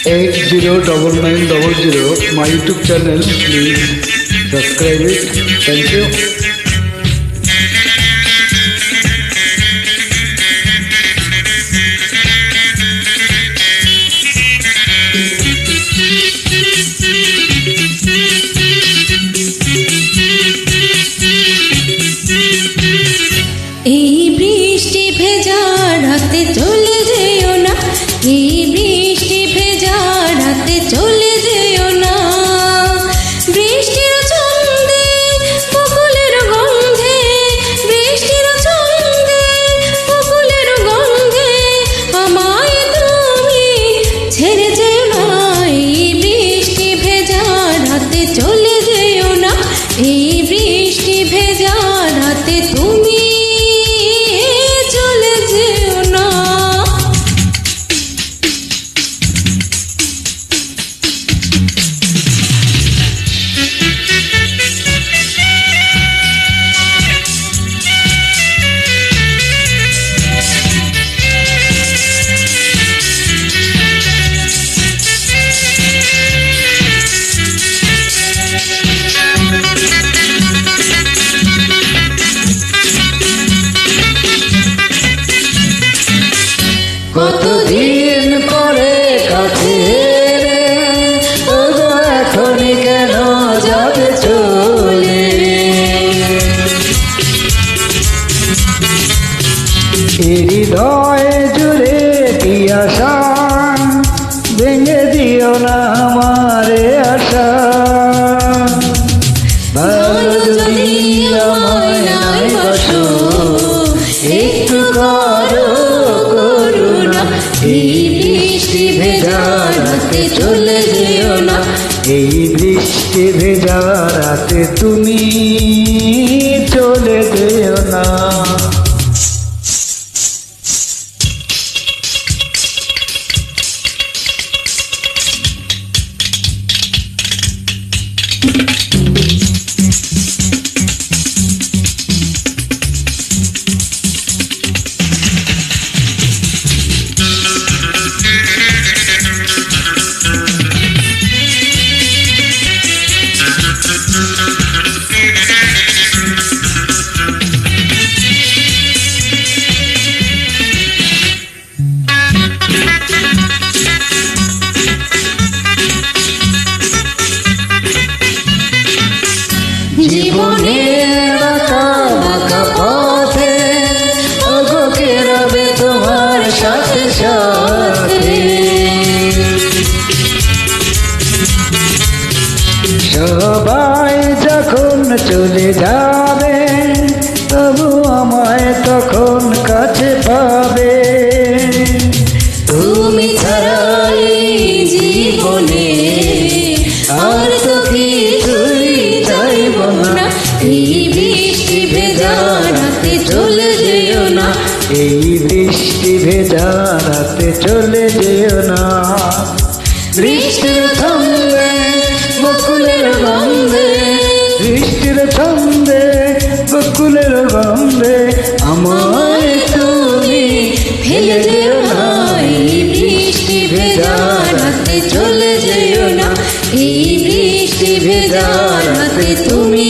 809900 my YouTube channel. Please subscribe it. Thank you. এই বৃষ্টি ভেজা রাতে চলে যেও না, এই বৃষ্টি ভেজা রাতে চলে যেও না। বৃষ্টির ছন্দে বকুলের গন্ধে, বৃষ্টির ছন্দে বকুলের গন্ধে আমায় তুমি ছেড়ে যেও না। এই বৃষ্টি ভেজা রাতে চলে যেও না, এই বৃষ্টি ভেজা রাতে তুমি কতদিন পরে কাছে এখন কেন যাবে চলে, হৃদয় জুড়ে কি আশা, ভেঙে দিও না আমারে আশা। ভালো যদি আমায় নাই বাসো, একটু করো করুণা। এই বৃষ্টি ভেজা রাতে চলে যেও না, এই বৃষ্টি ভেজা রাতে তুমি চলে যেও না। জীবনের বাঁকা বাঁকা পথে ওগোকে রবে তোমার সাথে সাথে, সবাই যখন চলে যাবে তবু আমায় তখন কাছে পাবে। তুমি ছাড়া এই জীবনে আর তো কিছুই চাইব না। এই বৃষ্টি ভেজা রাতে চলে যেও না, এই বৃষ্টি ভেজা রাতে চলে যেও না। বৃষ্টির ছন্দে বকুলের গন্ধে, বৃষ্টির ছন্দে বকুলের গন্ধে আমায় তুমি ফেলে যেও না। এই বৃষ্টি ভেজা রাতে চলে যেও না, এই বৃষ্টি ভেজা রাতে তুমি